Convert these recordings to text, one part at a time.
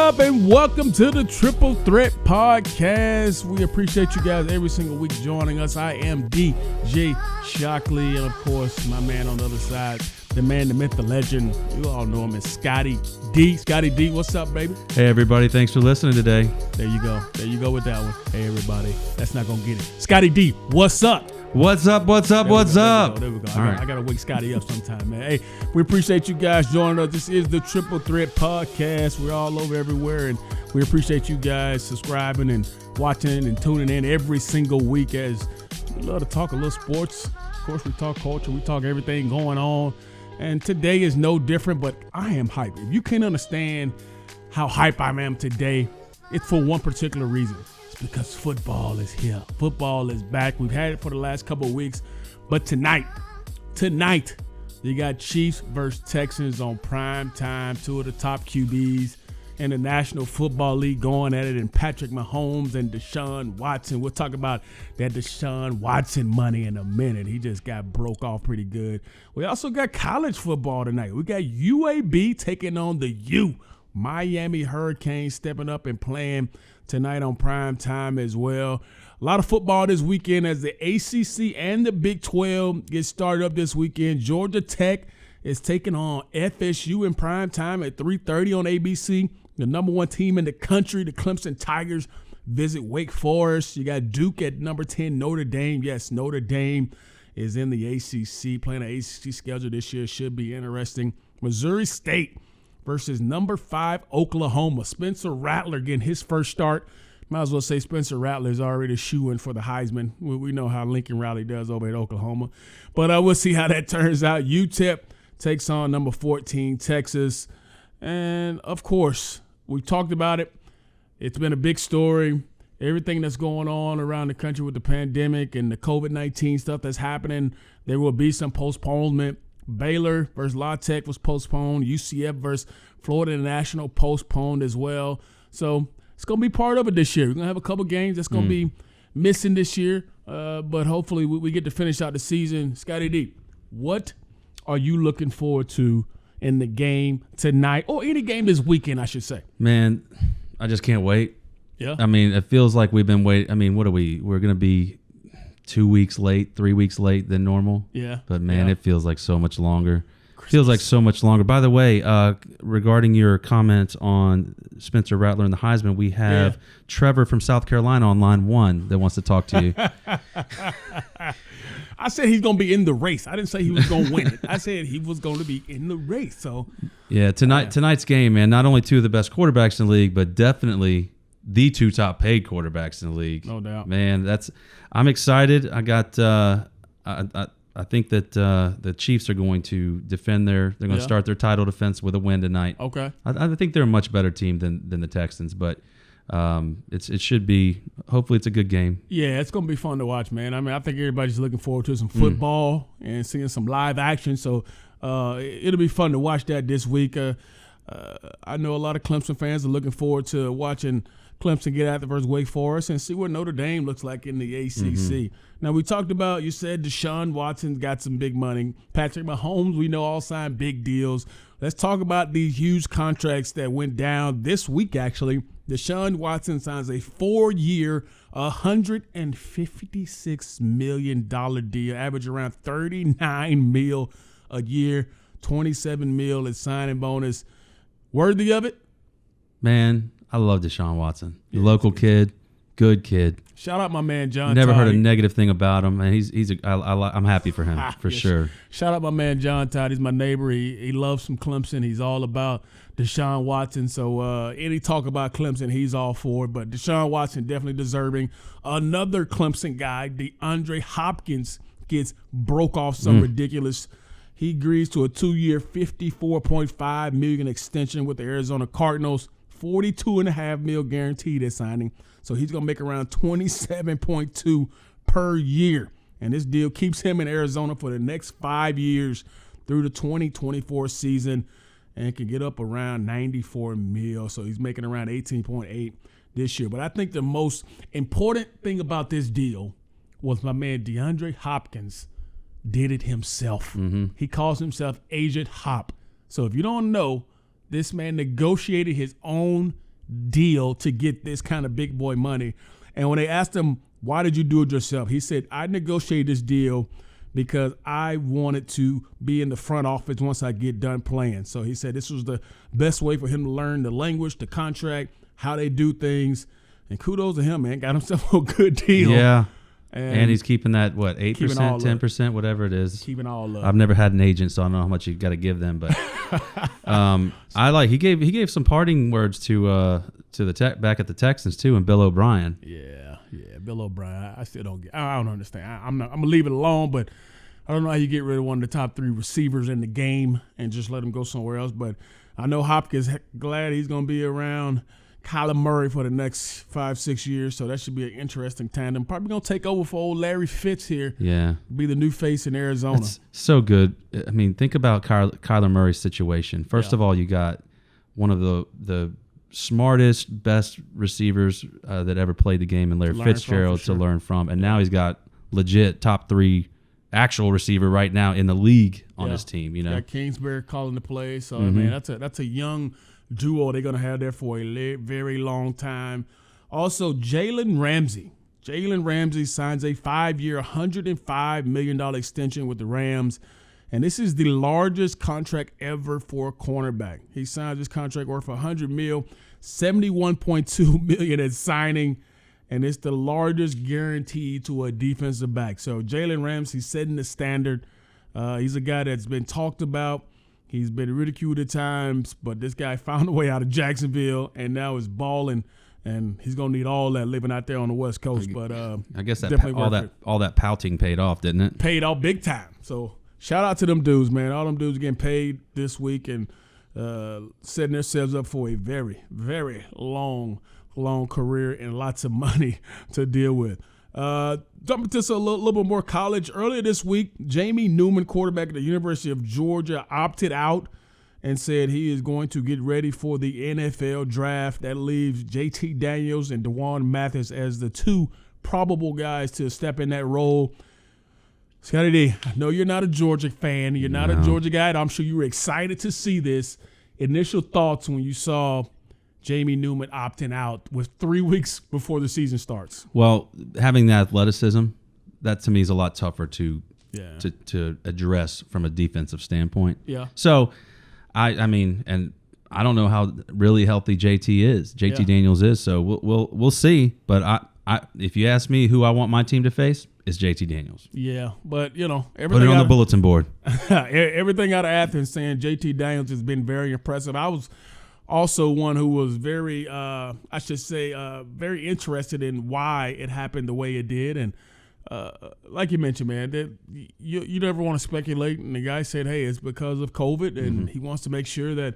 up, and welcome to the Triple Threat Podcast. We appreciate you guys every single week joining us. I am DJ Shockley, and of course, my man on the other side, the man, the myth, the legend. You all know him as Scotty D. Scotty D, what's up, baby? Hey, everybody. Thanks for listening today. There you go. There you go with that one. Hey, everybody. That's not going to get it. Scotty D, what's up? What's up? What's up? What's up? There we go. I got to wake Scotty up sometime, man. Hey, we appreciate you guys joining us. This is the Triple Threat Podcast. We're all over everywhere, and we appreciate you guys subscribing and watching and tuning in every single week as we love to talk a little sports. Of course, we talk culture. We talk everything going on. And today is no different, but I am hyped. If you can't understand how hype I am today, it's for one particular reason. Because football is here. Football is back. We've had it for the last couple of weeks. But tonight, you got Chiefs versus Texans on prime time. Two of the top QBs in the National Football League going at it. And Patrick Mahomes and Deshawn Watson. We'll talk about that Deshawn Watson money in a minute. He just got broke off pretty good. We also got college football tonight. We got UAB taking on the Miami Hurricanes stepping up and playing tonight on prime time as well. A lot of football this weekend as the ACC and the Big 12 get started up this weekend. Georgia Tech is taking on FSU in prime time at 3:30 on ABC. The number one team in the country, the Clemson Tigers, visit Wake Forest. You got Duke at number 10, Notre Dame. Yes, Notre Dame is in the ACC. Playing an ACC schedule this year should be interesting. Missouri State versus number 5 Oklahoma. Spencer Rattler getting his first start. Might as well say Spencer Rattler is already shoo-in for the Heisman. We know how Lincoln Riley does over at Oklahoma. But we'll see how that turns out. UTEP takes on number 14 Texas. And, of course, we talked about it. It's been a big story. Everything that's going on around the country with the pandemic and the COVID-19 stuff that's happening, there will be some postponement. Baylor versus La Tech was postponed. UCF versus Florida International postponed as well. So it's going to be part of it this year. We're going to have a couple games that's going to be missing this year, but hopefully we get to finish out the season. Scotty D, what are you looking forward to in the game tonight, or any game this weekend, I should say? Man, I just can't wait. Yeah. I mean, it feels like we've been waiting. I mean, what are we? We're going to be 2 weeks late, 3 weeks late than normal. Yeah. But, man, It feels like so much longer. Feels like so much longer. By the way, regarding your comments on Spencer Rattler and the Heisman, we have Trevor from South Carolina on line 1 that wants to talk to you. I said he's going to be in the race. I didn't say he was going to win it. I said he was going to be in the race. So, yeah, tonight's game, man, not only two of the best quarterbacks in the league, but definitely the 2 top paid quarterbacks in the league. No doubt. Man, I'm excited. I think that the Chiefs are going to defend they're going to start their title defense with a win tonight. Okay. I think they're a much better team than the Texans, but it should be, hopefully it's a good game. Yeah, it's going to be fun to watch, man. I mean, I think everybody's looking forward to some football and seeing some live action, so it'll be fun to watch that this week. I know a lot of Clemson fans are looking forward to watching Clemson get out versus Wake Forest and see what Notre Dame looks like in the ACC. Now, we talked about, you said Deshaun Watson got some big money. Patrick Mahomes, we know, all signed big deals. Let's talk about these huge contracts that went down this week, actually. Deshaun Watson signs a 4-year, $156 million deal, average around $39 million a year, $27 million is signing bonus. Worthy of it? Man, I love Deshaun Watson. Local kid, good kid. Shout out my man John. Never Todd. heard a negative thing about him, and I'm happy for him for sure. Shout out my man John Todd. He's my neighbor. He loves some Clemson. He's all about Deshaun Watson. So any talk about Clemson, he's all for it. But Deshaun Watson definitely deserving. Another Clemson guy, DeAndre Hopkins, gets broke off some ridiculous. He agrees to a 2-year, $54.5 million extension with the Arizona Cardinals. $42.5 million guaranteed at signing. So he's going to make around $27.2 per year. And this deal keeps him in Arizona for the next 5 years through the 2024 season and can get up around $94 million. So he's making around $18.8 this year. But I think the most important thing about this deal was my man DeAndre Hopkins did it himself. He calls himself Agent Hop. So if you don't know, this man negotiated his own deal to get this kind of big boy money. And when they asked him, why did you do it yourself? He said, I negotiated this deal because I wanted to be in the front office once I get done playing. So he said this was the best way for him to learn the language, the contract, how they do things. And kudos to him, man. Got himself a good deal. Yeah. And he's keeping that, 8%, 10%, whatever it is. Keeping all up. I've never had an agent, so I don't know how much you got to give them. But he gave some parting words to the back at the Texans too, and Bill O'Brien. Yeah, Bill O'Brien. I still don't get. I don't understand. I'm gonna leave it alone, but I don't know how you get rid of one of the top 3 receivers in the game and just let him go somewhere else. But I know Hopkins glad he's gonna be around Kyler Murray for the next 5-6 years, so that should be an interesting tandem. Probably gonna take over for old Larry Fitz here. Yeah, be the new face in Arizona. It's so good. I mean, think about Kyler Murray's situation. First of all, you got one of the smartest, best receivers that ever played the game in Larry Fitzgerald to learn from, and now he's got legit top 3 actual receiver right now in the league on his team. You know, got Kingsbury calling the play. So I mean, that's a young duo they're going to have there for a very long time. Also, Jalen Ramsey. Jalen Ramsey signs a 5-year, $105 million extension with the Rams, and this is the largest contract ever for a cornerback. He signed this contract worth $100 million, $71.2 million at signing, and it's the largest guarantee to a defensive back. So Jalen Ramsey setting the standard. He's a guy that's been talked about. He's been ridiculed at times, but this guy found a way out of Jacksonville and now is balling, and he's gonna need all that living out there on the West Coast. But I guess all that pouting paid off, didn't it? Paid off big time. So shout out to them dudes, man. All them dudes getting paid this week and setting themselves up for a very, very long career and lots of money to deal with. Jumping to a little bit more college. Earlier this week, Jamie Newman, quarterback at the University of Georgia, opted out and said he is going to get ready for the NFL draft. That leaves J.T. Daniels and DeJuan Mathis as the 2 probable guys to step in that role. Scotty D, I know you're not a Georgia fan. You're not a Georgia guy. I'm sure you were excited to see this. Initial thoughts when you saw Jamie Newman opting out with 3 weeks before the season starts. Well, having that athleticism, that to me is a lot tougher to address from a defensive standpoint. Yeah. So, I mean, and I don't know how really healthy JT Daniels is. So we'll see. But if you ask me who I want my team to face, it's JT Daniels. Yeah, but everything put it on the bulletin board. Everything out of Athens saying JT Daniels has been very impressive. I was also one who was very, very interested in why it happened the way it did. And like you mentioned, man, you never want to speculate. And the guy said, hey, it's because of COVID, and he wants to make sure that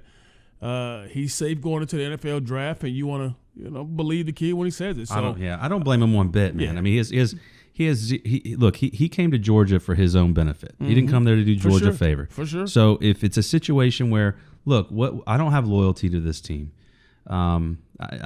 he's safe going into the NFL draft, and you want to believe the kid when he says it. So, I don't blame him one bit, man. Yeah. I mean, he came to Georgia for his own benefit. He didn't come there to do Georgia a favor. For sure. So if it's a situation where, look, I don't have loyalty to this team. I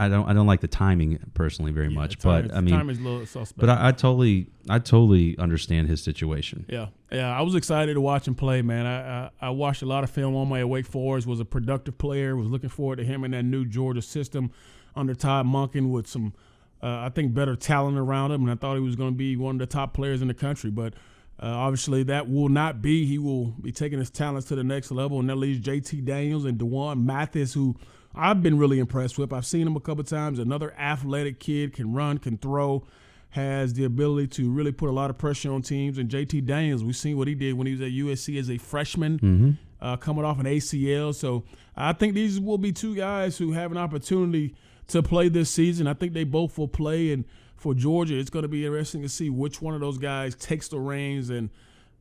don't like the timing personally very much, but I mean, timing's a little suspect. But I totally understand his situation. Yeah. I was excited to watch him play, man. I watched a lot of film on my way at Wake Forest. Was a productive player. Was looking forward to him in that new Georgia system under Todd Monken with some, I think, better talent around him, and I thought he was going to be one of the top players in the country. But obviously, that will not be. He will be taking his talents to the next level, and that leaves J.T. Daniels and DeJuan Mathis, who I've been really impressed with. I've seen him a couple of times. Another athletic kid, can run, can throw, has the ability to really put a lot of pressure on teams. And J.T. Daniels, we've seen what he did when he was at USC as a freshman, coming off an ACL. So I think these will be 2 guys who have an opportunity to play this season. I think they both will play, and for Georgia, it's going to be interesting to see which one of those guys takes the reins, and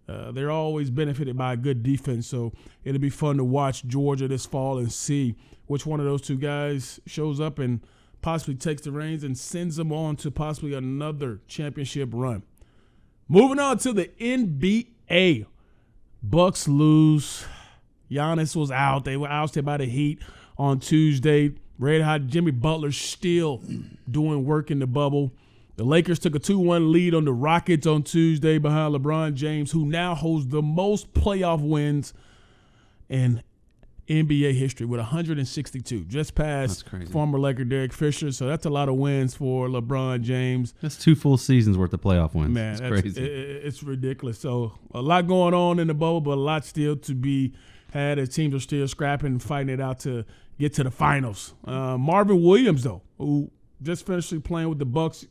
they're always benefited by a good defense. So it'll be fun to watch Georgia this fall and see which one of those 2 guys shows up and possibly takes the reins and sends them on to possibly another championship run. Moving on to the NBA. Bucks lose. Giannis was out. They were ousted by the Heat on Tuesday. Red hot Jimmy Butler still doing work in the bubble. The Lakers took a 2-1 lead on the Rockets on Tuesday behind LeBron James, who now holds the most playoff wins in NBA history with 162, just past former Laker Derek Fisher. So that's a lot of wins for LeBron James. That's 2 full seasons worth of playoff wins. Man, that's crazy. It's ridiculous. So a lot going on in the bubble, but a lot still to be had as teams are still scrapping and fighting it out to get to the finals. Marvin Williams, though, who just finished playing with the Bucks.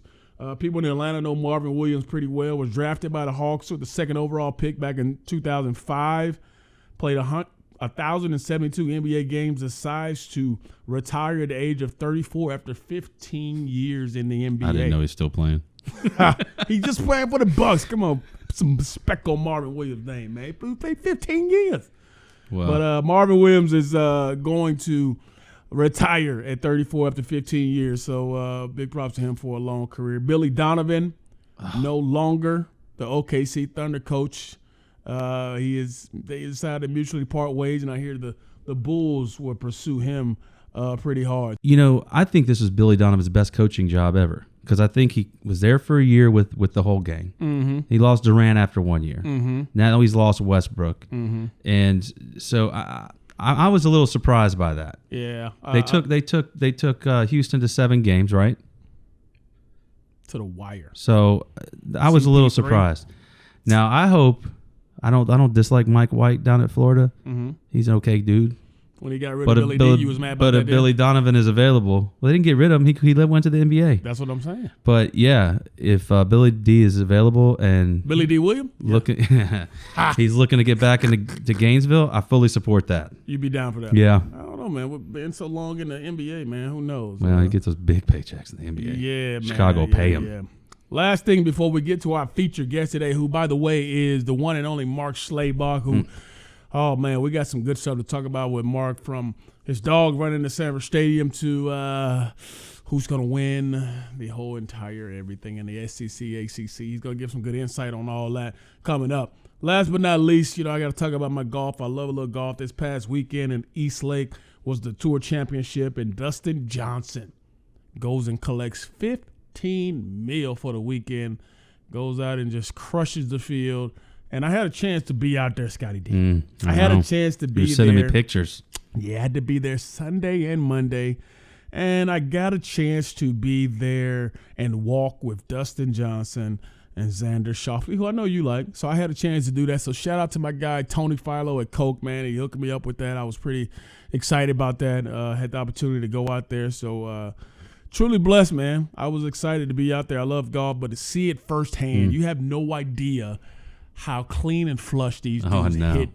People in Atlanta know Marvin Williams pretty well. Was drafted by the Hawks with the 2nd overall pick back in 2005. Played 1,072 NBA games, decides to retire at the age of 34 after 15 years in the NBA. I didn't know he's still playing. He's just playing for the Bucks. Come on, put some respect on Marvin Williams' name, man. He played 15 years. Well, but Marvin Williams is going to retire at 34 after 15 years. So big props to him for a long career. Billy Donovan, no longer the OKC Thunder coach. They decided to mutually part ways, and I hear the Bulls will pursue him pretty hard. You know, I think this is Billy Donovan's best coaching job ever because I think he was there for a year with the whole gang. Mm-hmm. He lost Durant after 1 year. Mm-hmm. Now he's lost Westbrook. Mm-hmm. And so I was a little surprised by that. Yeah. They took Houston to 7 games, right? To the wire. So I was a little surprised. Now I hope I don't dislike Mike White down at Florida. Mm-hmm. He's an okay dude. When he got rid of Billy D, you was mad about that. But if Billy Donovan is available, well, they didn't get rid of him. He went to the NBA. That's what I'm saying. But yeah, if Billy D is available and Billy D. Williams he's looking to get back into Gainesville, I fully support that. You'd be down for that? Yeah. I don't know, man. We've been so long in the NBA, man. Who knows? Well, he gets those big paychecks in the NBA. Yeah, man. Chicago pay him. Yeah. Last thing before we get to our featured guest today, who, by the way, is the one and only Mark Schlabach, who, oh, man, we got some good stuff to talk about with Mark, from his dog running the Sanford Stadium to who's going to win the whole entire everything in the SEC, ACC. He's going to give some good insight on all that coming up. Last but not least, I got to talk about my golf. I love a little golf. This past weekend in Eastlake was the Tour Championship, and Dustin Johnson goes and collects $15 million for the weekend, goes out and just crushes the field. And I had a chance to be out there, Scotty D. I had a chance to be there. You're sending me pictures. Yeah, I had to be there Sunday and Monday. And I got a chance to be there and walk with Dustin Johnson and Xander Shockley, who I know you like. So I had a chance to do that. So shout out to my guy, Tony Philo at Coke, man. He hooked me up with that. I was pretty excited about that. Had the opportunity to go out there. So truly blessed, man. I was excited to be out there. I love golf, but to see it firsthand, you have no idea how clean and flush these dudes hit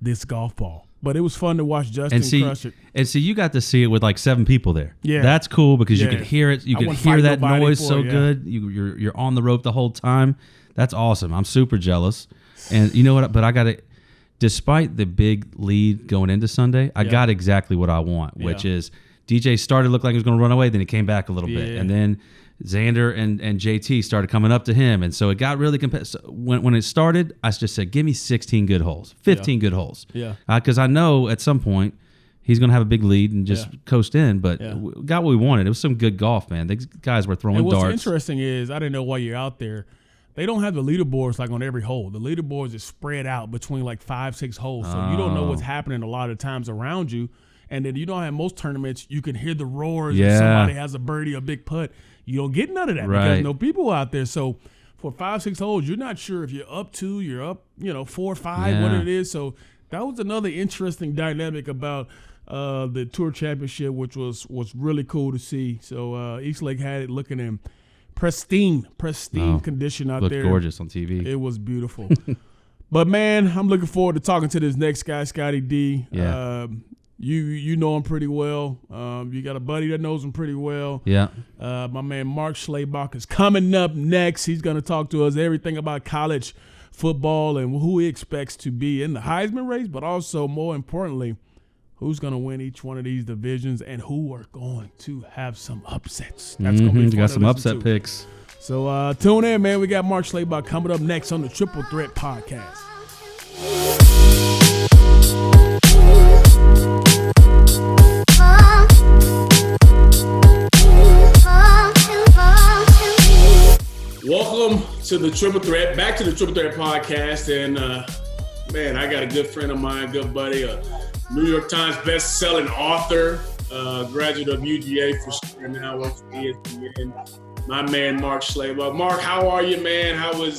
this golf ball. But it was fun to watch Justin crush it. And see, you got to see it with like 7 people there. Yeah. That's cool because you could hear it. You could hear that noise so good. You're on the rope the whole time. That's awesome. I'm super jealous. And you know what? But I got it. Despite the big lead going into Sunday, I got exactly what I want, which is DJ started to look like he was going to run away. Then he came back a little bit. And then Xander and JT started coming up to him. And so it got really competitive. So when it started, I just said, give me 16 good holes, 15 good holes. Yeah. Because I know at some point he's going to have a big lead and just coast in. But we got what we wanted. It was some good golf, man. These guys were throwing darts. What's interesting is, I didn't know why you're out there, they don't have the leaderboards like on every hole. The leaderboards is spread out between like 5-6 holes. So you don't know what's happening a lot of times around you. And then you don't have most tournaments, you can hear the roars if somebody has a birdie, a big putt. You don't get none of that because no people out there. So for 5-6 holes, you're not sure if you're up 2, you're up, 4 or 5, what it is. So that was another interesting dynamic about the Tour Championship, which was really cool to see. So Eastlake had it looking in pristine condition out there. Looked gorgeous on TV. It was beautiful. But, man, I'm looking forward to talking to this next guy, Scotty D. Yeah. You know him pretty well. You got a buddy that knows him pretty well. Yeah. My man Mark Schlabach is coming up next. He's going to talk to us everything about college football and who he expects to be in the Heisman race, but also, more importantly, who's going to win each one of these divisions and who are going to have some upsets. That's going to be fun. You got some upset picks. So tune in, man. We got Mark Schlabach coming up next on the Triple Threat Podcast. Welcome to the Triple Threat, back to the Triple Threat Podcast. And, man, I got a good friend of mine, good buddy, a New York Times best-selling author, graduate of UGA for sure, and now works for ESPN. My man, Mark Schlabach. Mark, how are you, man? How has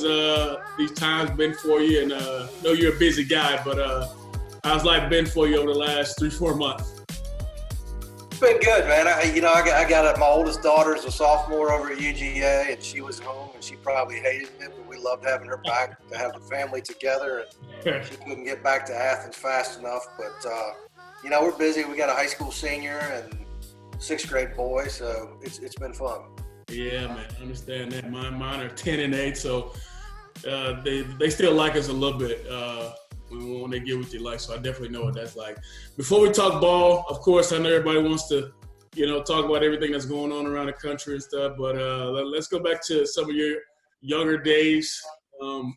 these times been for you? And I know you're a busy guy, but how's life been for you over the last 3-4 months? It's been good, man. I got my oldest daughter is a sophomore over at UGA, and she was home, and she probably hated it, but we loved having her back to have the family together. And she couldn't get back to Athens fast enough, but we're busy. We got a high school senior and 6th grade boy, so it's been fun. Yeah, man, I understand that. Mine are 10 and 8, so they still like us a little bit when they get with your life. So I definitely know what that's like. Before we talk ball, of course, I know everybody wants to, talk about everything that's going on around the country and stuff. But let's go back to some of your younger days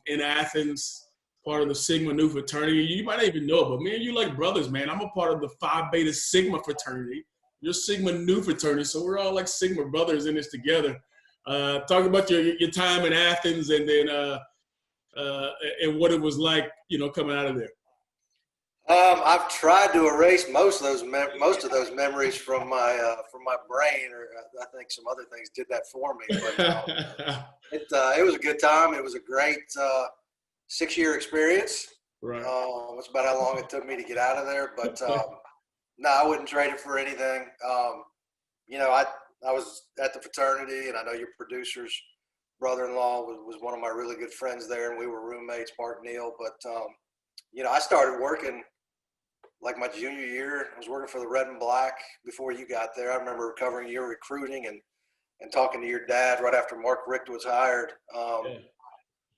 in Athens. Part of the Sigma Nu fraternity. You might not even know it, but me and you like brothers, man. I'm a part of the Phi Beta Sigma fraternity. You're Sigma Nu fraternity, so we're all like Sigma brothers in this together. Talk about your time in Athens, and then and what it was like, coming out of there. I've tried to erase most of those memories from my brain, or I think some other things did that for me. But it was a good time. It was a great 6-year experience. Right. That's about how long it took me to get out of there. But no, I wouldn't trade it for anything. I was at the fraternity, and I know your producer's brother-in-law was one of my really good friends there, and we were roommates, Mark Neal. But I started working like my junior year. I was working for the Red and Black before you got there. I remember covering your recruiting and talking to your dad right after Mark Richt was hired.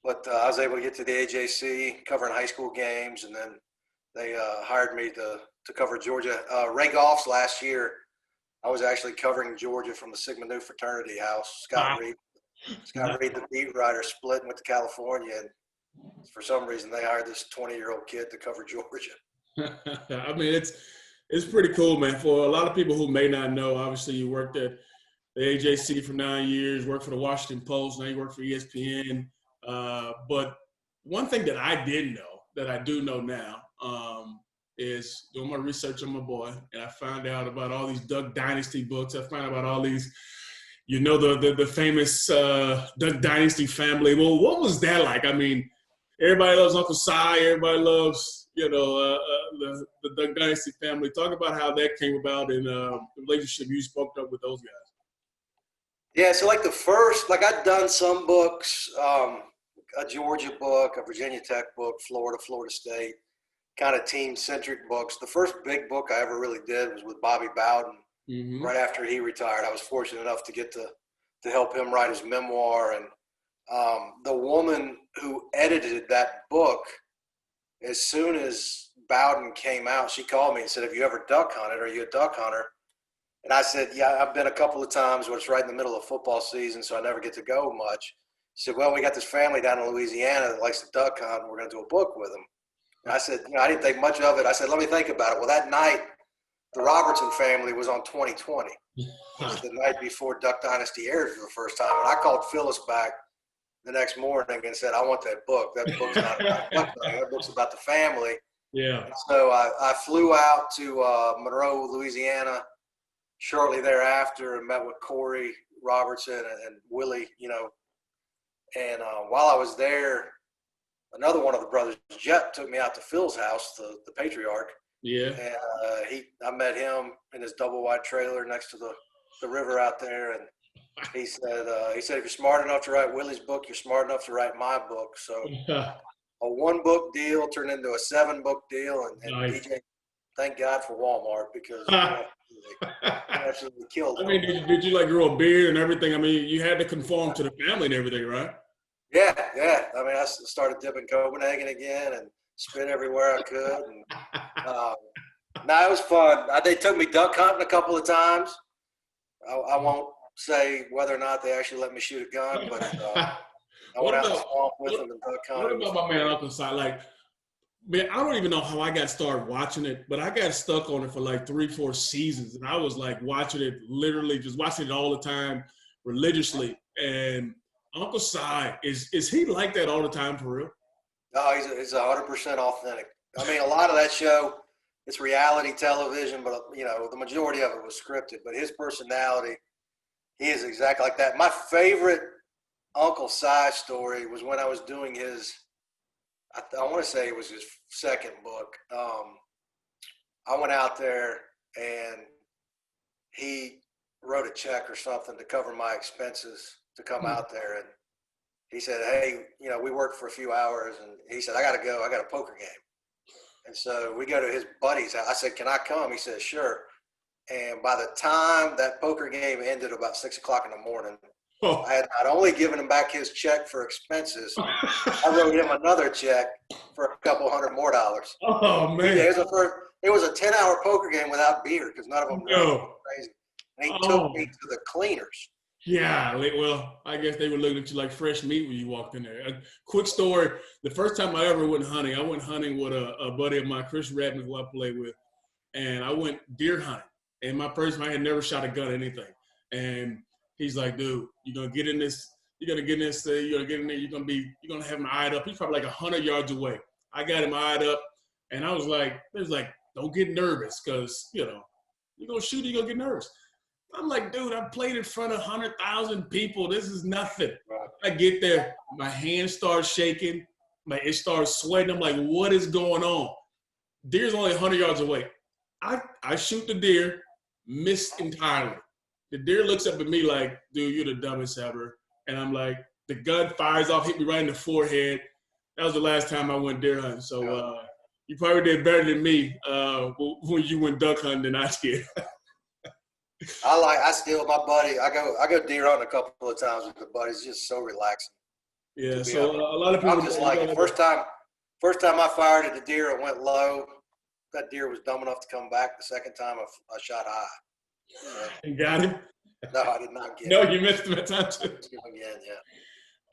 But I was able to get to the AJC covering high school games, and then they hired me to cover Georgia. Ray Goff's last year, I was actually covering Georgia from the Sigma Nu fraternity house. Scott Reed, the beat writer, split and went to California, and for some reason they hired this 20-year-old kid to cover Georgia. I mean, it's pretty cool, man. For a lot of people who may not know, obviously you worked at the AJC for 9 years, worked for the Washington Post, now you work for ESPN. But one thing that I didn't know, that I do know now, is doing my research on my boy, and I found out about all these Duck Dynasty books. I found out about all these, the famous Duck Dynasty family. Well, what was that like? I mean, everybody loves Uncle Si. Everybody loves, the Duck Dynasty family. Talk about how that came about and the relationship you spoke up with those guys. Yeah, so I'd done some books, a Georgia book, a Virginia Tech book, Florida State, kind of team-centric books. The first big book I ever really did was with Bobby Bowden. Mm-hmm. Right after he retired. I was fortunate enough to get to help him write his memoir. And the woman who edited that book, as soon as Bowden came out, she called me and said, "Have you ever duck hunted? Are you a duck hunter?" And I said, "Yeah, I've been a couple of times, but it's right in the middle of football season, so I never get to go much." She said, "Well, we got this family down in Louisiana that likes to duck hunt, and we're going to do a book with them." And I said, I didn't think much of it. I said, "Let me think about it." Well, that night, the Robertson family was on 2020. It was the night before Duck Dynasty aired for the first time. And I called Phyllis back the next morning and said, "I want that book. That book's not about duck hunting. That book's about the family." Yeah. And so I flew out to Monroe, Louisiana, shortly thereafter, and met with Corey Robertson and Willie, And while I was there, another one of the brothers, Jet, took me out to Phil's house, the patriarch. Yeah. And I met him in his double wide trailer next to the river out there, and he said, "If you're smart enough to write Willie's book, you're smart enough to write my book." So a 1-book deal turned into a 7-book deal, and nice. DJ, thank God for Walmart, because they absolutely killed him. I mean, did you grow a beard and everything? I mean, you had to conform to the family and everything, right? Yeah. I mean, I started dipping Copenhagen again and spit everywhere I could. And it was fun. They took me duck hunting a couple of times. I won't say whether or not they actually let me shoot a gun, but I went out in the swamp with them and duck hunting. What about my man Uncle Si? Man, I don't even know how I got started watching it, but I got stuck on it for 3-4 seasons, and I was watching it, literally just watching it all the time, religiously. And Uncle Si, is he like that all the time for real? No, he's 100% authentic. I mean, a lot of that show it's reality television, but the majority of it was scripted. But his personality, he is exactly like that. My favorite Uncle Si story was when I was doing his, I want to say it was his second book. I went out there and he wrote a check or something to cover my expenses to come out there. And he said, hey, we worked for a few hours. And he said, I got to go. I got a poker game. And so we go to his buddy's house. I said, can I come? He said, sure. And by the time that poker game ended about 6 o'clock in the morning, I had not only given him back his check for expenses, I wrote him another check for a couple $100 more. Oh, man. It was a 10-hour poker game without beer because none of them were crazy. And he took me to the cleaners. Yeah, well, I guess they were looking at you like fresh meat when you walked in there. A quick story. The first time I ever went hunting, I went hunting with a buddy of mine, Chris Radman, who I played with. And I went deer hunting. And my person, I had never shot a gun or anything. And he's like, dude, you're going to get in this. You're going to get in this. You're going to get in there. You're going to have him eyed up. He's probably like 100 yards away. I got him eyed up. And I was like, don't get nervous because, you're going to shoot, you're going to get nervous. I'm like, dude, I played in front of 100,000 people. This is nothing. I get there. My hand starts shaking. It starts sweating. I'm like, what is going on? Deer's only 100 yards away. I shoot the deer, miss entirely. The deer looks up at me like, dude, you're the dumbest ever. And I'm like, the gun fires off, hit me right in the forehead. That was the last time I went deer hunting. So you probably did better than me when you went duck hunting than I did. I steal my buddy. I go deer hunting a couple of times with the buddy. It's just so relaxing. Yeah. So a lot of people. I'm just like it. First time I fired at the deer, it went low. That deer was dumb enough to come back. The second time I shot high. You got him? No, I did not get him. No, him. you missed him at time too. Again, yeah.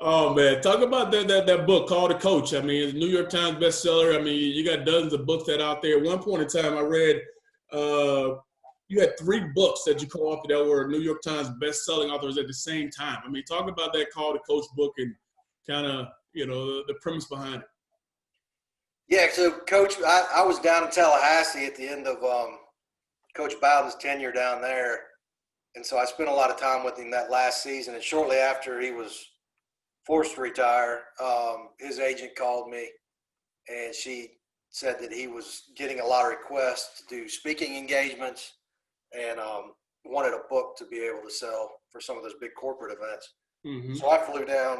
Oh man, talk about that book, Call the Coach. I mean, it's a New York Times bestseller. I mean, you got dozens of books that out there. At one point in time, I read. You had 3 books that you co-authored that were New York Times best-selling authors at the same time. I mean, talk about that Call to Coach book and kind of, the premise behind it. Yeah, so Coach, I was down in Tallahassee at the end of Coach Bowden's tenure down there, and so I spent a lot of time with him that last season. And shortly after he was forced to retire, his agent called me, and she said that he was getting a lot of requests to do speaking engagements and wanted a book to be able to sell for some of those big corporate events. Mm-hmm. So I flew down,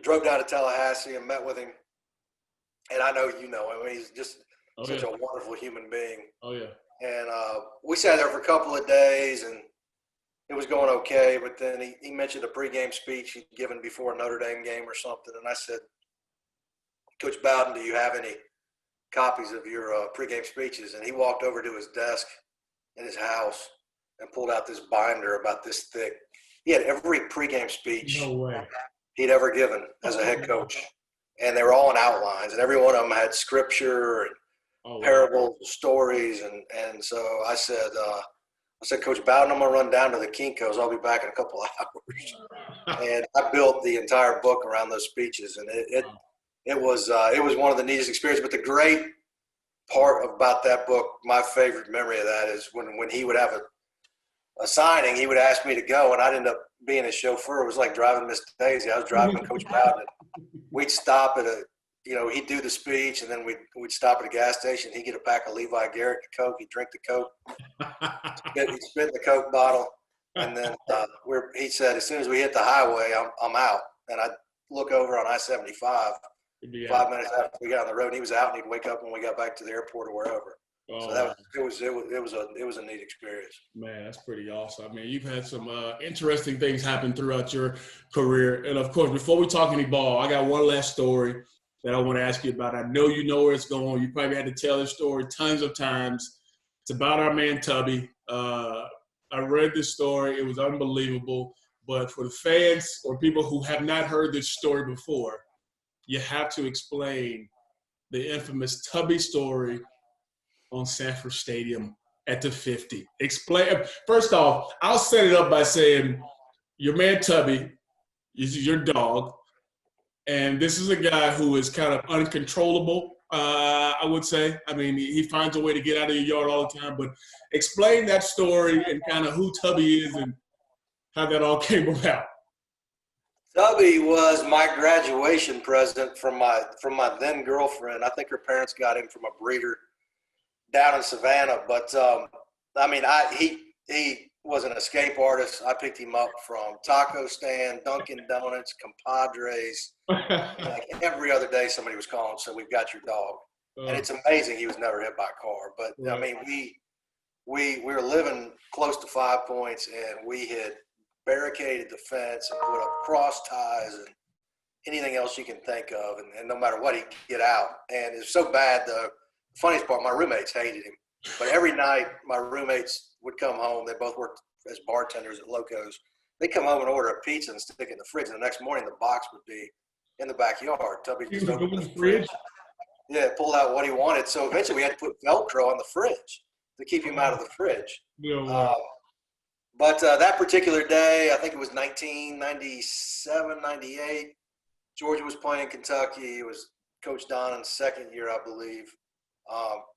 drove down to Tallahassee and met with him. And I know him. I mean, he's just such a wonderful human being. Oh, yeah. And we sat there for a couple of days, and it was going okay. But then he mentioned a pregame speech he'd given before a Notre Dame game or something. And I said, Coach Bowden, do you have any copies of your pregame speeches? And he walked over to his desk in his house and pulled out this binder about this thick. He had every pregame speech he'd ever given as a head coach. And they were all in outlines, and every one of them had scripture and parables, and stories. And so I said, Coach Bowden, I'm going to run down to the Kinko's. I'll be back in a couple of hours. And I built the entire book around those speeches. And it was one of the neatest experiences. But the great part about that book, my favorite memory of that is when he would have a signing, he would ask me to go, and I'd end up being his chauffeur. It was like driving Miss Daisy. I was driving Coach Bowden. We'd stop at he'd do the speech, and then we'd stop at a gas station. He'd get a pack of Levi Garrett Coke. He'd drink the Coke. He'd spit in the Coke bottle. And then he said, as soon as we hit the highway, I'm out. And I'd look over on I-75 5 minutes after we got on the road, and he was out, and he'd wake up when we got back to the airport or wherever. Oh, so it was a neat experience. Man, that's pretty awesome. I mean, you've had some interesting things happen throughout your career. And, of course, before we talk any ball, I got one last story that I want to ask you about. I know you know where it's going. You probably had to tell this story tons of times. It's about our man Tubby. I read this story. It was unbelievable. But for the fans or people who have not heard this story before, you have to explain the infamous Tubby story on Sanford Stadium at the 50. Explain. First off, I'll set it up by saying your man Tubby is your dog, and this is a guy who is kind of uncontrollable. I would say. I mean, he finds a way to get out of your yard all the time. But explain that story and kind of who Tubby is and how that all came about. Tubby was my graduation present from my then girlfriend. I think her parents got him from a breeder down in Savannah. But I mean, he was an escape artist. I picked him up from taco stand, Dunkin' Donuts, compadres. Like every other day, somebody was calling, so we've got your dog. And it's amazing he was never hit by a car. But right. I mean, we were living close to 5 Points, and we had barricaded the fence and put up cross ties and anything else you can think of. And no matter what, he'd get out. And it's so bad. The funniest part, my roommates hated him. But every night, my roommates would come home. They both worked as bartenders at Locos. They'd come home and order a pizza and stick it in the fridge. And the next morning, the box would be in the backyard. Tubby just opened the fridge. Yeah, pulled out what he wanted. So eventually, we had to put Velcro on the fridge to keep him out of the fridge. Yeah, But that particular day, I think it was 1997, 98, Georgia was playing Kentucky. It was Coach Donovan's second year, I believe.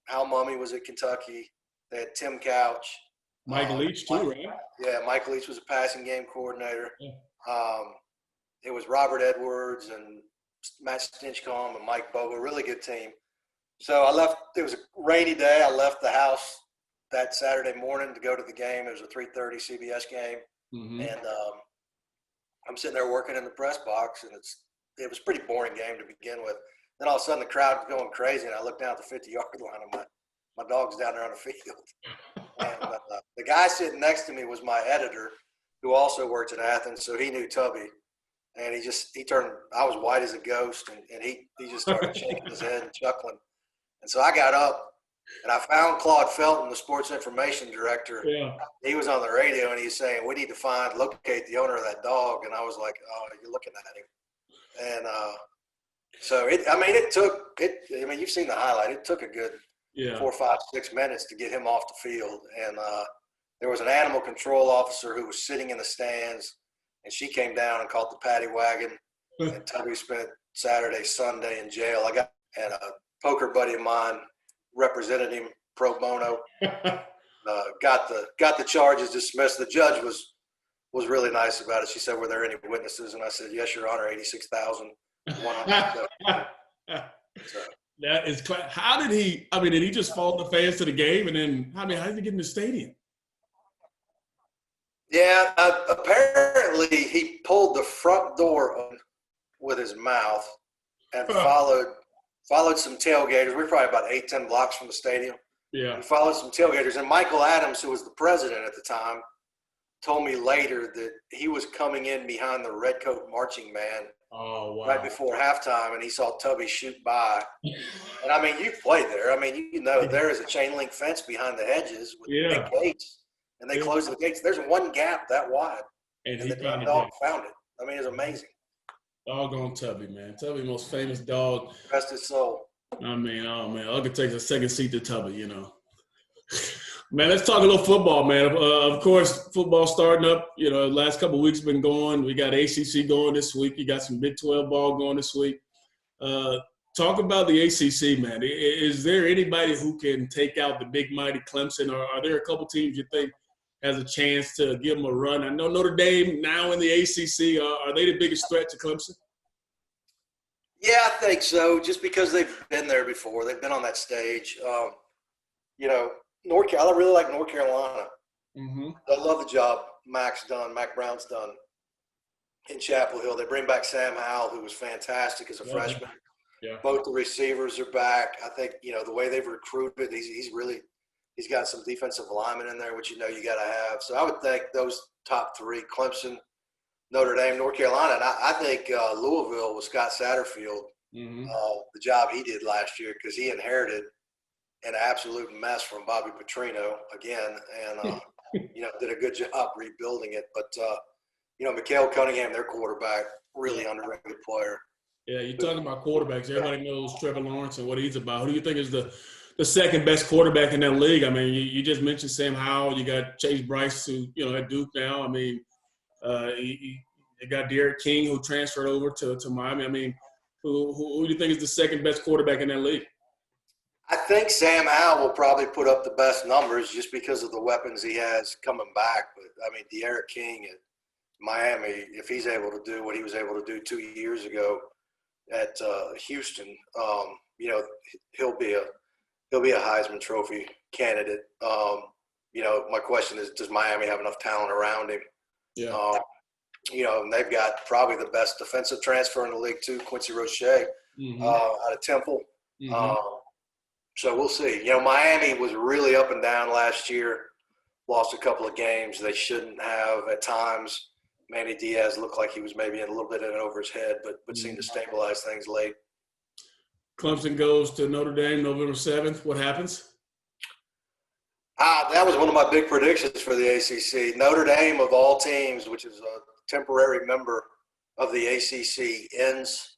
Hal Mummy was at Kentucky. They had Tim Couch. Mike Leach too, right? Yeah, Mike Leach was a passing game coordinator. Yeah. It was Robert Edwards and Matt Stinchcomb and Mike Bobo, really good team. So I left. It was a rainy day. I left the house that Saturday morning to go to the game. It was a 3:30 CBS game. Mm-hmm. And I'm sitting there working in the press box, and it was a pretty boring game to begin with. Then all of a sudden the crowd was going crazy, and I looked down at the 50-yard line, and my dog's down there on the field. And the guy sitting next to me was my editor, who also works at Athens, so he knew Tubby. And he turned – I was white as a ghost, and he just started shaking his head and chuckling. And so I got up, and I found Claude Felton, the sports information director. Yeah. He was on the radio, and he's saying, we need to locate the owner of that dog. And I was like, oh, you're looking at him. And so, you've seen the highlight. It took a good 4, 5, 6 minutes to get him off the field. And there was an animal control officer who was sitting in the stands, and she came down and caught the paddy wagon. And Tubby spent Saturday, Sunday in jail. And a poker buddy of mine represented him pro bono. Got the charges dismissed. The judge was really nice about it. She said, were there any witnesses? And I said, yes, Your Honor, 86,000. So. That is – how did he – I mean, did he just follow the fans to the game? And then, how did he get in the stadium? Yeah, apparently he pulled the front door open with his mouth and followed some tailgaters. We were probably about 8-10 blocks from the stadium. Yeah. He followed some tailgaters. And Michael Adams, who was the president at the time, told me later that he was coming in behind the redcoat marching band right before halftime, and he saw Tubby shoot by. And, I mean, you've played there. I mean, you know there is a chain-link fence behind the hedges with big gates, and they close the gates. There's one gap that wide, and the dog found it. I mean, it's amazing. Doggone Tubby, man. Tubby, most famous dog. Rest his soul. I mean, oh, man. I could take a second seat to Tubby, you know. Man, let's talk a little football, man. Of course, football starting up. You know, last couple of weeks been going. We got ACC going this week. You got some Big 12 ball going this week. Talk about the ACC, man. Is there anybody who can take out the big, mighty Clemson, or are there a couple teams you think has a chance to give them a run? I know Notre Dame now in the ACC. Are they the biggest threat to Clemson? Yeah, I think so, just because they've been there before. They've been on that stage. You know, I really like North Carolina. Mm-hmm. I love the job Mac Brown's done in Chapel Hill. They bring back Sam Howell, who was fantastic as a freshman. Yeah. Both the receivers are back. I think, you know, the way they've recruited, he's got some defensive linemen in there, which you know you got to have. So I would think those top three, Clemson, Notre Dame, North Carolina. And I think Louisville with Scott Satterfield, the job he did last year, because he inherited an absolute mess from Bobby Petrino again, and you know, did a good job rebuilding it. But you know, Mikael Cunningham, their quarterback, really underrated player. Yeah, you're talking about quarterbacks. Everybody knows Trevor Lawrence and what he's about. Who do you think is the second best quarterback in that league? I mean, you just mentioned Sam Howell. You got Chase Bryce, who, you know, at Duke now. I mean, you got Derek King, who transferred over to Miami. I mean, who do you think is the second best quarterback in that league? I think Sam Howell will probably put up the best numbers just because of the weapons he has coming back. But, I mean, De'Aaron King at Miami, if he's able to do what he was able to do 2 years ago at Houston, you know, he'll be a Heisman Trophy candidate. You know, my question is, does Miami have enough talent around him? Yeah. You know, and they've got probably the best defensive transfer in the league too, Quincy Roche, out of Temple. So we'll see. You know, Miami was really up and down last year, lost a couple of games they shouldn't have at times. Manny Diaz looked like he was maybe a little bit in over his head, but seemed to stabilize things late. Clemson goes to Notre Dame November 7th. What happens? That was one of my big predictions for the ACC. Notre Dame, of all teams, which is a temporary member of the ACC, ends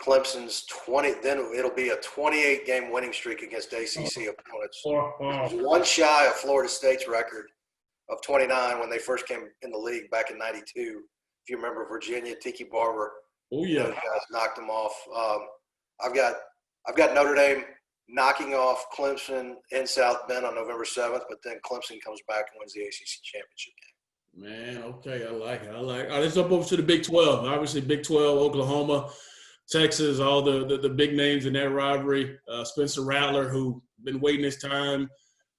Clemson's 20. Then it'll be a 28-game winning streak against ACC opponents. It was one shy of Florida State's record of 29 when they first came in the league back in '92. If you remember Virginia, Tiki Barber. Oh yeah, those guys knocked them off. I've got Notre Dame knocking off Clemson in South Bend on November 7th, but then Clemson comes back and wins the ACC championship game. Man, okay, I like it. All right, let's jump over to the Big 12. Obviously, Big 12, Oklahoma, Texas, all the big names in that rivalry. Spencer Rattler, who been waiting his time.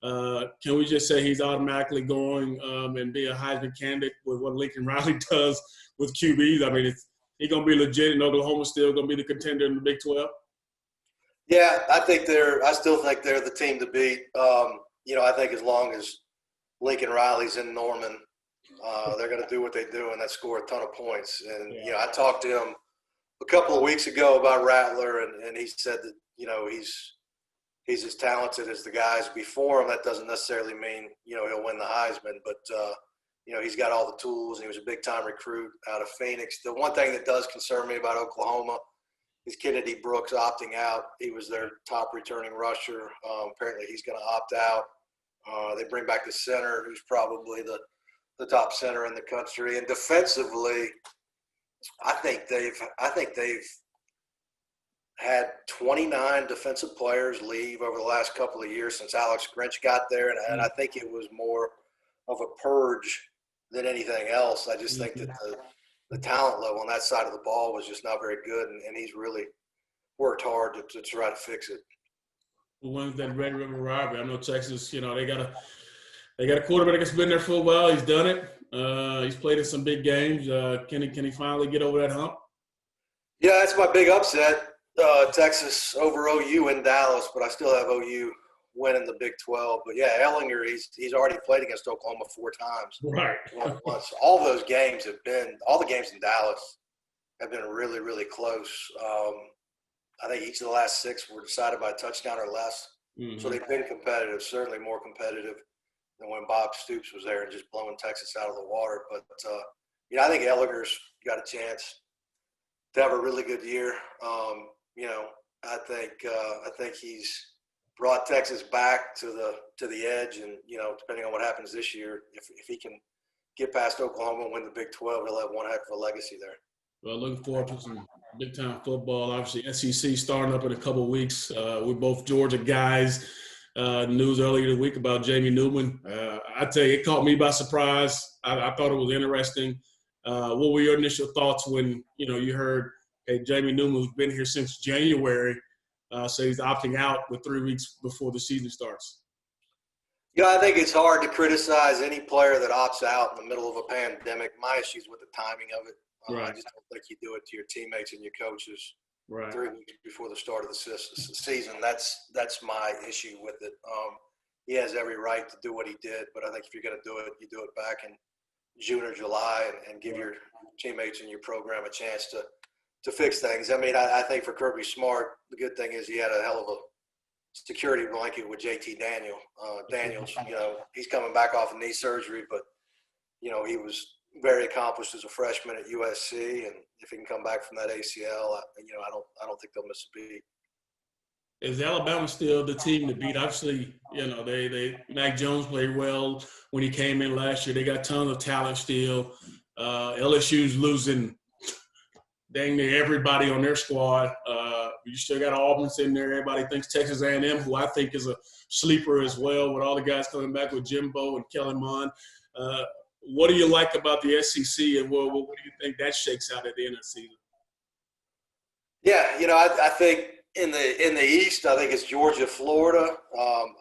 Can we just say he's automatically going and be a Heisman candidate with what Lincoln Riley does with QBs? I mean, he's going to be legit, and Oklahoma's still going to be the contender in the Big 12? Yeah, I still think they're the team to beat. You know, I think as long as Lincoln Riley's in Norman, they're going to do what they do, and that's score a ton of points. And, you know, I talked to him a couple of weeks ago about Rattler, and he said that, you know, he's as talented as the guys before him. That doesn't necessarily mean, you know, he'll win the Heisman, but, you know, he's got all the tools, and he was a big-time recruit out of Phoenix. The one thing that does concern me about Oklahoma is Kennedy Brooks opting out. He was their top returning rusher. Apparently he's going to opt out. They bring back the center, who's probably the top center in the country. And defensively, I think they've had 29 defensive players leave over the last couple of years since Alex Grinch got there, and I think it was more of a purge than anything else. I just think that the talent level on that side of the ball was just not very good, and he's really worked hard to try to fix it. Who wins that Red River rivalry? I know Texas, you know, they got a quarterback that's been there for a while. He's done it. He's played in some big games. Can he finally get over that hump? Yeah, that's my big upset. Texas over OU in Dallas, but I still have OU winning the Big 12. But yeah, Ellinger, he's already played against Oklahoma 4 times. Right. All the games in Dallas have been really, really close. I think each of the last 6 were decided by a touchdown or less. Mm-hmm. So they've been competitive, certainly more competitive than when Bob Stoops was there and just blowing Texas out of the water. But, you know, I think Ellinger's got a chance to have a really good year. You know, I think he's brought Texas back to the edge, and you know, depending on what happens this year, if he can get past Oklahoma and win the Big 12, he'll have one heck of a legacy there. Well, looking forward to some big-time football. Obviously, SEC starting up in a couple of weeks. We're both Georgia guys. News earlier this week about Jamie Newman. I tell you, it caught me by surprise. I thought it was interesting. What were your initial thoughts when you heard, hey, Jamie Newman's been here since January, so he's opting out with 3 weeks before the season starts? Yeah, I think it's hard to criticize any player that opts out in the middle of a pandemic. My issue's with the timing of it. Right. I just don't think you do it to your teammates and your coaches right 3 weeks before the start of the season. That's my issue with it. He has every right to do what he did, but I think if you're going to do it, you do it back in June or July and give your teammates and your program a chance to fix things. I mean, I think for Kirby Smart, the good thing is he had a hell of a security blanket with JT Daniels. He's coming back off of knee surgery, but, he was very accomplished as a freshman at USC, and if he can come back from that ACL, I don't think they'll miss a beat. Is Alabama still the team to beat? Obviously, they Mac Jones played well when he came in last year. They got tons of talent still. LSU's losing dang near everybody on their squad. You still got Auburn sitting there. Everybody thinks Texas A&M, who I think is a sleeper as well, with all the guys coming back with Jimbo and Kellen Mond. What do you like about the SEC, and what do you think that shakes out at the end of the season? Yeah, I think in the East, I think it's Georgia, Florida.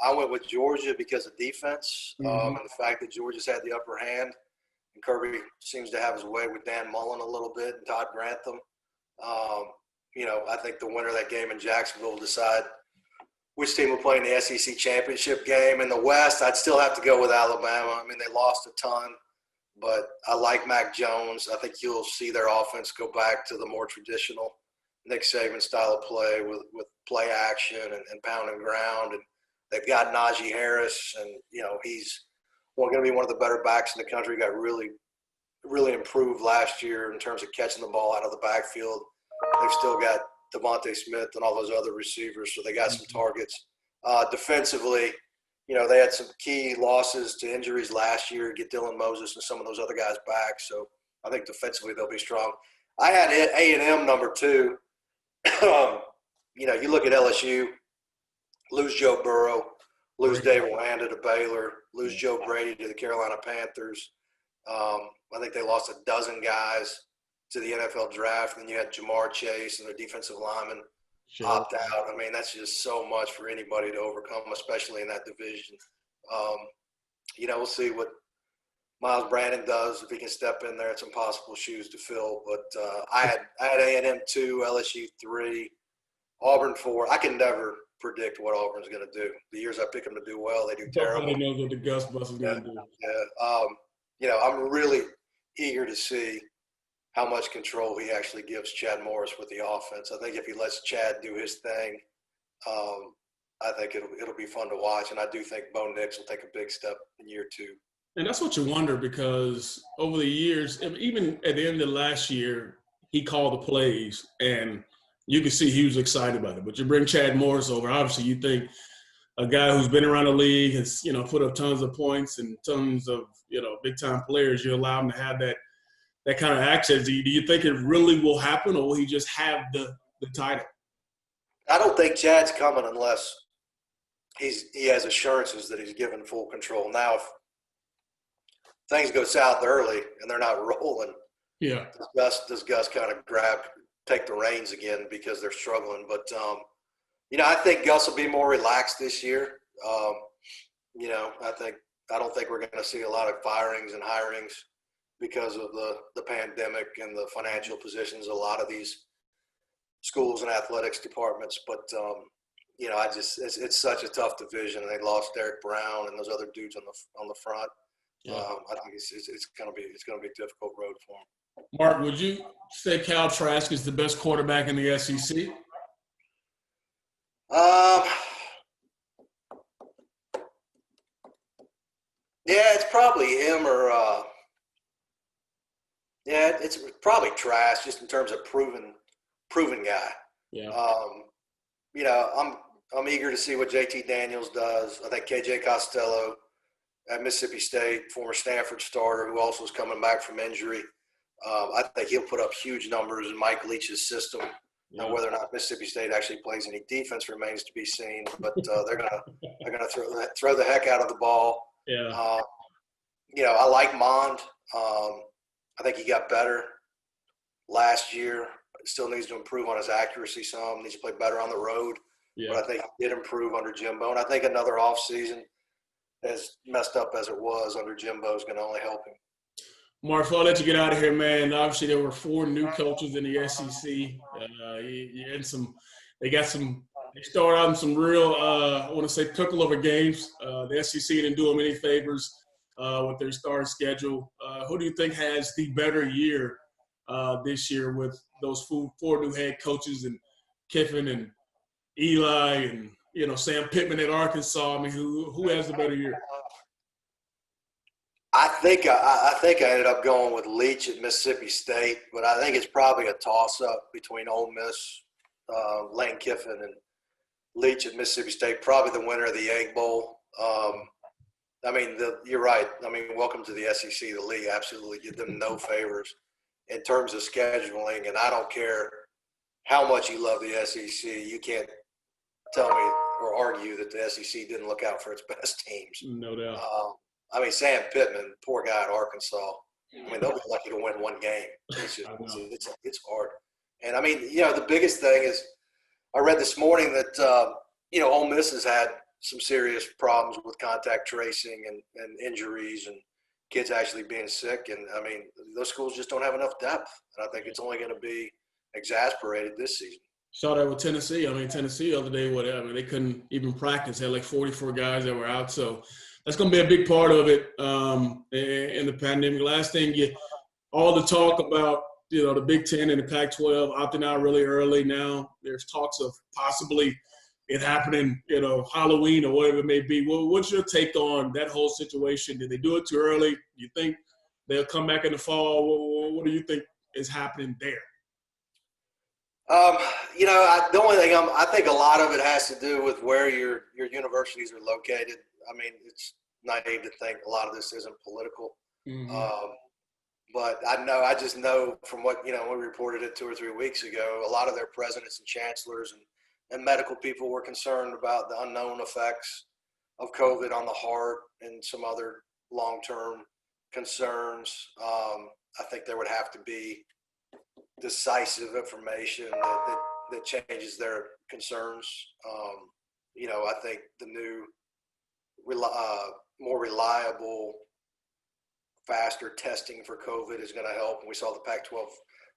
I went with Georgia because of defense and the fact that Georgia's had the upper hand. And Kirby seems to have his way with Dan Mullen a little bit and Todd Grantham. I think the winner of that game in Jacksonville will decide which team will play in the SEC championship game. In the West, I'd still have to go with Alabama. I mean, they lost a ton, but I like Mac Jones. I think you'll see their offense go back to the more traditional Nick Saban style of play with play action and pound and ground. And they've got Najee Harris, and, he's going to be one of the better backs in the country. Got really, really improved last year in terms of catching the ball out of the backfield. They've still got Devontae Smith and all those other receivers, so they got some targets. Defensively, they had some key losses to injuries last year, get Dylan Moses and some of those other guys back. So I think defensively they'll be strong. I had A&M number 2. You look at LSU, lose Joe Burrow, lose Dave Aranda to Baylor, lose Joe Brady to the Carolina Panthers. I think they lost a dozen guys to the NFL draft. And then you had Jamar Chase and their defensive lineman opt out. I mean, that's just so much for anybody to overcome, especially in that division. We'll see what Miles Brandon does if he can step in there. It's impossible shoes to fill. But I had A&M 2, LSU 3, Auburn 4. I can never predict what Auburn's going to do. The years I pick them to do well, they do terrible. Nobody knows what the Gus Bus is going to do. Yeah. I'm really eager to see how much control he actually gives Chad Morris with the offense. I think if he lets Chad do his thing, I think it'll be fun to watch. And I do think Bo Nix will take a big step in year 2. And that's what you wonder, because over the years, even at the end of last year, he called the plays, and you can see he was excited about it. But you bring Chad Morris over, obviously you think a guy who's been around the league, has, put up tons of points and tons of, big-time players, you allow him to have that kind of access. Do you think it really will happen, or will he just have the title? I don't think Chad's coming unless he has assurances that he's given full control. Now, if things go south early and they're not rolling, does Gus kind of take the reins again because they're struggling? But I think Gus will be more relaxed this year. I don't think we're going to see a lot of firings and hirings because of the pandemic and the financial positions of a lot of these schools and athletics departments. But it's such a tough division. They lost Derek Brown and those other dudes on the front. I think it's going to be a difficult road for him. Mark, would you say Cal Trask is the best quarterback in the SEC? Yeah, it's probably him or it's probably Trask, just in terms of proven guy. Yeah. I'm eager to see what JT Daniels does. I think KJ Costello at Mississippi State, former Stanford starter, who also is coming back from injury. I think he'll put up huge numbers in Mike Leach's system. Now, whether or not Mississippi State actually plays any defense remains to be seen. But they're gonna throw the heck out of the ball. Yeah. I like Mond. I think he got better last year. Still needs to improve on his accuracy some. Needs to play better on the road. Yeah. But I think he did improve under Jimbo. And I think another offseason, as messed up as it was under Jimbo, is going to only help him. Mark, I'll let you get out of here, man. Obviously, there were 4 new coaches in the SEC. They started out in some real, I want to say, pickle-over games. The SEC didn't do them any favors with their start schedule. Who do you think has the better year this year with those 4 new head coaches and Kiffin and Eli and, Sam Pittman at Arkansas? I mean, who has the better year? I think I ended up going with Leach at Mississippi State, but I think it's probably a toss-up between Ole Miss, Lane Kiffin, and Leach at Mississippi State. Probably the winner of the Egg Bowl. You're right. Welcome to the SEC. The league absolutely did them no favors in terms of scheduling, and I don't care how much you love the SEC, you can't tell me or argue that the SEC didn't look out for its best teams. No doubt. I mean, Sam Pittman, poor guy at Arkansas. I mean, they'll be lucky to win one game. It's just, it's hard. And I mean, the biggest thing is, I read this morning that Ole Miss has had some serious problems with contact tracing and injuries and kids actually being sick. And I mean, those schools just don't have enough depth. And I think it's only going to be exasperated this season. Saw that with Tennessee. I mean, Tennessee the other day, they couldn't even practice. They had like 44 guys that were out. So that's going to be a big part of it in the pandemic. Last thing, all the talk about, the Big Ten and the Pac-12 opting out really early now. There's talks of possibly it happening, Halloween or whatever it may be. Well, what's your take on that whole situation? Did they do it too early? Do you think they'll come back in the fall? What do you think is happening there? The only thing I think a lot of it has to do with where your universities are located. I mean, it's naive to think a lot of this isn't political. Mm-hmm. But I just know from what, when we reported it 2 or 3 weeks ago, a lot of their presidents and chancellors and medical people were concerned about the unknown effects of COVID on the heart and some other long-term concerns. I think there would have to be decisive information that changes their concerns. I think the new, more reliable, faster testing for COVID is going to help. And we saw the Pac-12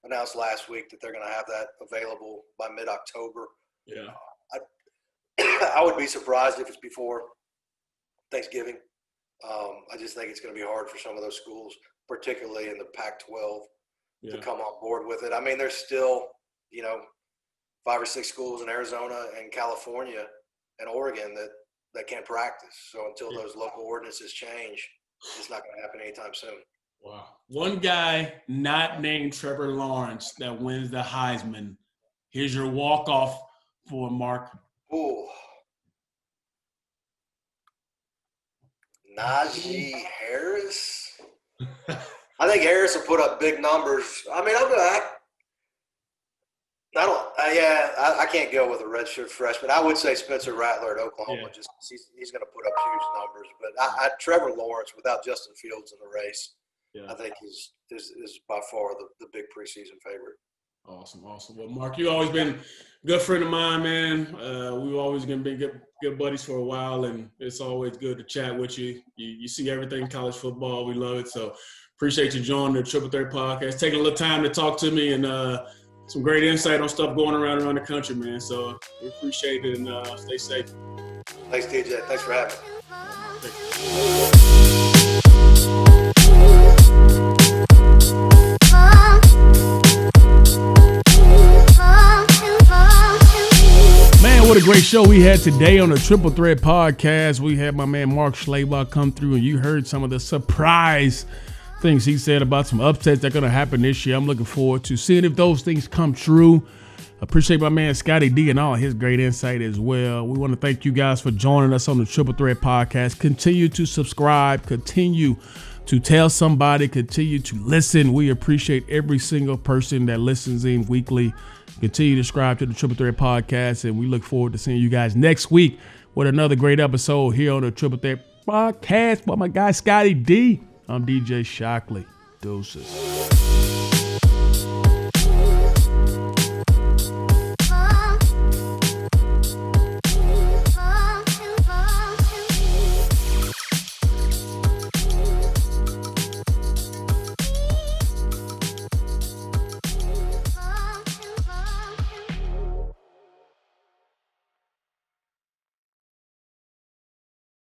announced last week that they're going to have that available by mid-October. Yeah. I would be surprised if it's before Thanksgiving. I just think it's going to be hard for some of those schools, particularly in the Pac-12, to come on board with it. I mean, there's still, 5 or 6 schools in Arizona and California and Oregon that can't practice. So until those local ordinances change, it's not going to happen anytime soon. Wow. One guy not named Trevor Lawrence that wins the Heisman. Here's your walk-off for Mark. Ooh. Najee Harris? I think Harris will put up big numbers. I mean, I can't go with a redshirt freshman. I would say Spencer Rattler at Oklahoma. Just he's going to put up huge numbers. But Trevor Lawrence, without Justin Fields in the race, I think is by far the big preseason favorite. Awesome. Well, Mark, you've always been a good friend of mine, man. We've always been good buddies for a while, and it's always good to chat with you. You see everything college football. We love it. So appreciate you joining the Triple Threat podcast, taking a little time to talk to me, and some great insight on stuff going around the country, man. So we appreciate it, and stay safe. Thanks, DJ. Thanks for having me. Man, what a great show we had today on the Triple Threat podcast. We had my man Mark Schlabach come through, and you heard some of the surprise things he said about some upsets that are going to happen this year. I'm looking forward to seeing if those things come true. Appreciate my man Scotty D and all his great insight as well. We want to thank you guys for joining us on the Triple Threat podcast. Continue to subscribe. Continue to tell somebody. Continue to listen. We appreciate every single person that listens in weekly. Continue to subscribe to the Triple Threat podcast, and we look forward to seeing you guys next week with another great episode here on the Triple Threat podcast by my guy Scotty D. I'm DJ Shockley. Deuces.